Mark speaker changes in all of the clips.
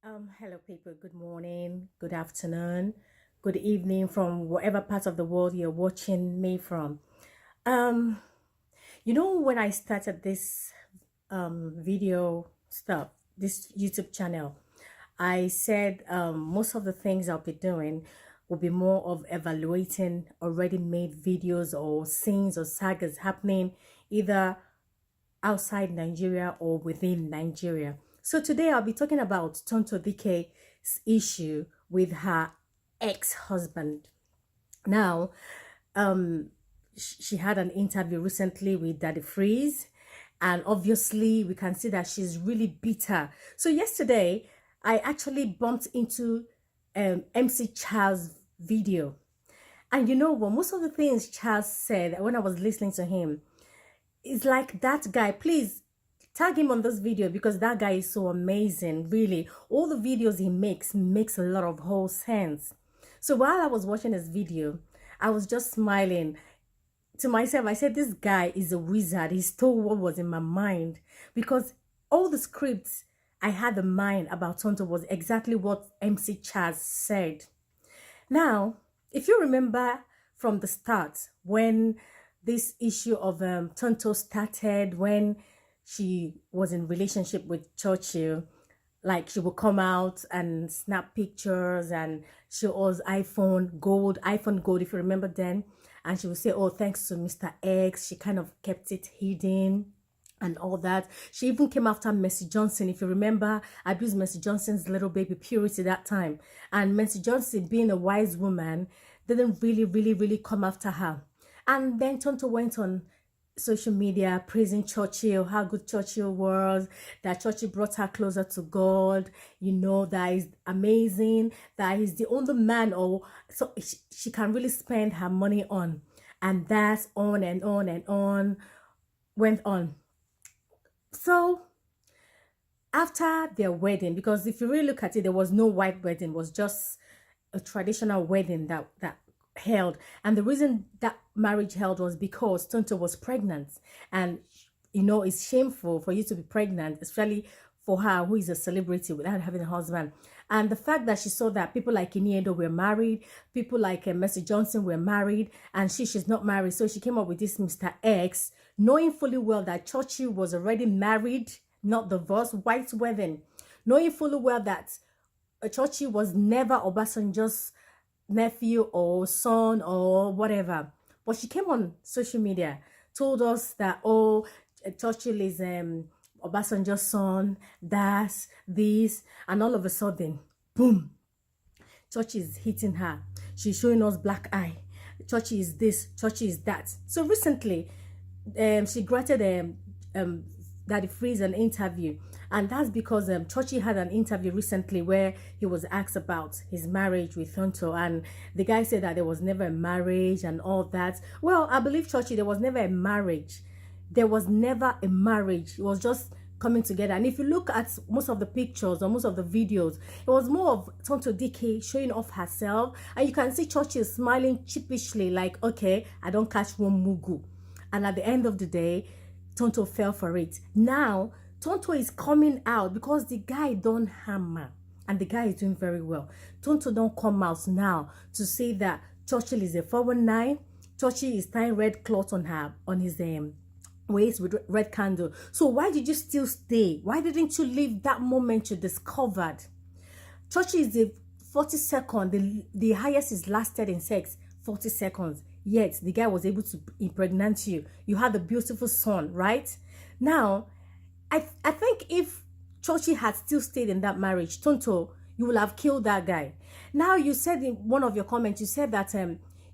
Speaker 1: Hello people, good morning, good afternoon, good evening from whatever part of the world you're watching me from. Um, when I started this video stuff, this YouTube channel, I said most of the things I'll be doing will be more of evaluating already made videos or scenes or sagas happening either outside Nigeria or within Nigeria. So today I'll be talking about Tonto Dike's issue with her ex-husband. Now, she had an interview recently with Daddy Freeze, and obviously we can see that she's really bitter. So yesterday, I actually bumped into MC Charles' video. And you know what? Most of the things Charles said when I was listening to him, it's like that guy. Please tag him on this video because that guy is so amazing. Really, all the videos he makes a lot of whole sense. So while I was watching his video, I was just smiling to myself. I said, this guy is a wizard. He stole what was in my mind, because all the scripts I had in mind about Tonto was exactly what MC Chaz said. Now, if you remember from the start, when this issue of Tonto started, when she was in relationship with Churchill, like she would come out and snap pictures and show us iPhone gold, if you remember then. And she would say, oh, thanks to Mr. X, she kind of kept it hidden and all that. She even came after Mercy Johnson. If you remember, abused Mercy Johnson's little baby Purity that time. And Mercy Johnson, being a wise woman, didn't really come after her. And then Tonto went on social media praising Churchill, how good Churchill was, that Churchill brought her closer to God, that is amazing, that he's the only man or so she can really spend her money on. And that's on and on and on went on. So after their wedding, because if you really look at it, there was no white wedding, it was just a traditional wedding that held. And the reason that marriage held was because Tonto was pregnant. And it's shameful for you to be pregnant, especially for her, who is a celebrity, without having a husband. And the fact that she saw that people like Iniedo were married, people like Mercy Johnson were married, and she's not married. So she came up with this Mr. X, knowing fully well that Churchill was already married, not divorced, white wedding, knowing fully well that Churchill was never Obasanjo's nephew or son or whatever. But she came on social media, told us that, oh, Churchill is Obasanjo's son, that's this, and all of a sudden, boom, Churchill is hitting her. She's showing us black eye. Churchill is this, Churchill is that. So recently, she granted Daddy Freeze an interview, and that's because Churchill had an interview recently where he was asked about his marriage with Tonto, and the guy said that there was never a marriage and all that. Well, I believe Churchill, there was never a marriage. There was never a marriage. It was just coming together. And if you look at most of the pictures or most of the videos, it was more of Tonto Dikeh showing off herself, and you can see Churchill smiling sheepishly like, okay, I don't catch one mugu. And at the end of the day, Tonto fell for it. Now, Tonto is coming out because the guy don't hammer. And the guy is doing very well. Tonto don't come out now to say that Churchill is a 419. Churchill is tying red cloth on his waist with red candle. So why did you still stay? Why didn't you leave that moment you discovered? Churchill is the 40 seconds. The highest is lasted in sex, 40 seconds. Yet the guy was able to impregnate you. You had a beautiful son, right? Now, I think if Churchill had still stayed in that marriage, Tonto, you will have killed that guy. Now, you said in one of your comments, you said that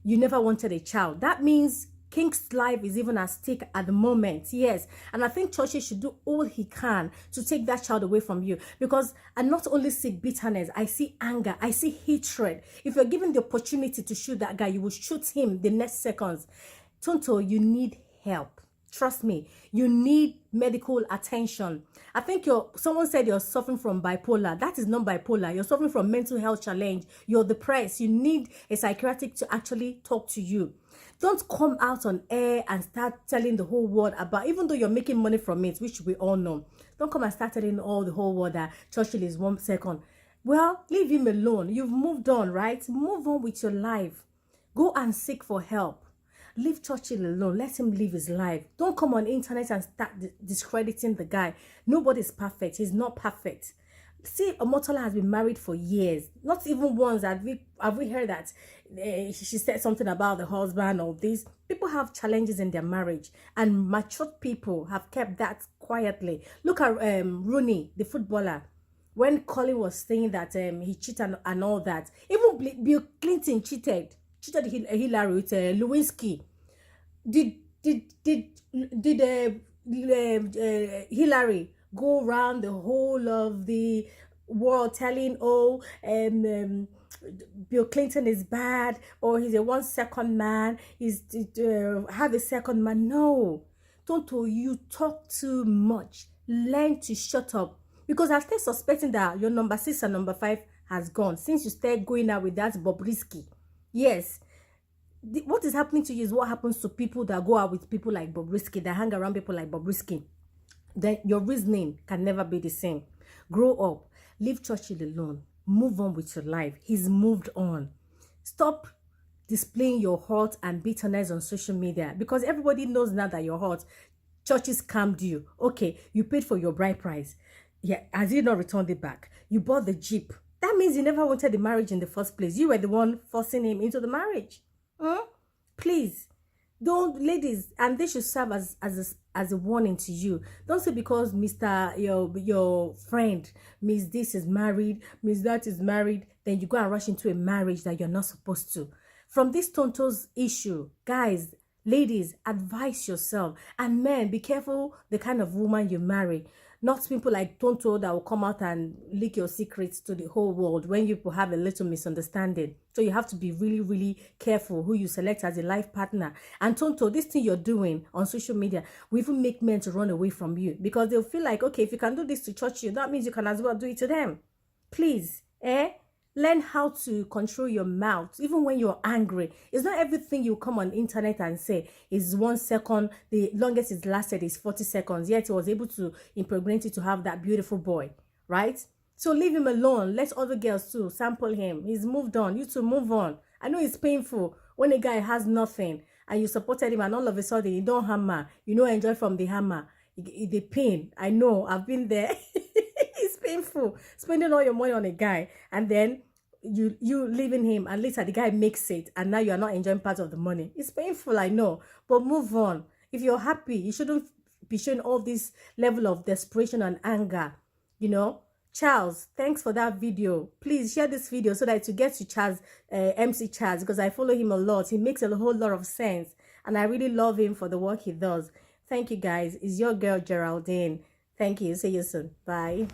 Speaker 1: you never wanted a child. That means King's life is even at stake at the moment. Yes. And I think Churchill should do all he can to take that child away from you. Because I not only see bitterness, I see anger, I see hatred. If you're given the opportunity to shoot that guy, you will shoot him the next seconds. Tonto, you need help. Trust me, you need medical attention. I think someone said you're suffering from bipolar. That is not bipolar. You're suffering from mental health challenge. You're depressed. You need a psychiatric to actually talk to you. Don't come out on air and start telling the whole world about, even though you're making money from it, which we all know. Don't come and start telling all the whole world that Churchill is 1 second. Well, leave him alone. You've moved on, right? Move on with your life. Go and seek for help. Leave Churchill alone. Let him live his life. Don't come on internet and start discrediting the guy. Nobody's perfect. He's not perfect. See, Omotola has been married for years. Not even once have we heard that she said something about the husband or this. People have challenges in their marriage, and matured people have kept that quietly. Look at Rooney, the footballer. When Colin was saying that he cheated and all that, even Bill Clinton cheated Hillary with Lewinsky. Did Hillary go around the whole of the world telling, oh, Bill Clinton is bad, or he's a 1 second man, he's have a second man? No. Tonto, you talk too much. Learn to shut up. Because I start suspecting that your number 6 and number 5 has gone since you started going out with that Bobrisky. Yes. What is happening to you is what happens to people that go out with people like Bobrisky, that hang around people like Bobrisky. Then your reasoning can never be the same. Grow up. Leave Churchill alone. Move on with your life. He's moved on. Stop displaying your hurt and bitterness on social media, because everybody knows now that you're hurt. Churchill scammed you. Okay, you paid for your bride price. Yeah, has he not returned it back? You bought the Jeep. That means you never wanted the marriage in the first place. You were the one forcing him into the marriage. Please, don't, ladies, and this should serve as a warning to you. Don't say because your friend Miss this is married, Miss that is married, then you go and rush into a marriage that you're not supposed to. From this Tonto's issue, guys, ladies, advise yourself. And men, be careful the kind of woman you marry. Not people like Tonto that will come out and leak your secrets to the whole world when you have a little misunderstanding. So you have to be really, really careful who you select as a life partner. And Tonto, this thing you're doing on social media will even make men to run away from you, because they'll feel like, okay, if you can do this to Churchill, that means you can as well do it to them. Please, learn how to control your mouth, even when you're angry. It's not everything you come on internet and say is 1 second. The longest it lasted is 40 seconds. Yet he was able to impregnate you to have that beautiful boy, right? So leave him alone. Let other girls too sample him. He's moved on. You too, move on. I know it's painful when a guy has nothing and you supported him and all of a sudden you don't hammer. You know, enjoy from the hammer. The pain. I know. I've been there. It's painful spending all your money on a guy and then you leaving him, and later the guy makes it and now you are not enjoying part of the money. It's painful, I know, but move on. If you're happy, you shouldn't be showing all this level of desperation and anger, you know. Charles, thanks for that video. Please share this video so that to get to Charles, MC Charles, because I follow him a lot. He makes a whole lot of sense and I really love him for the work he does. Thank you guys. It's your girl Geraldine. Thank you. See you soon. Bye.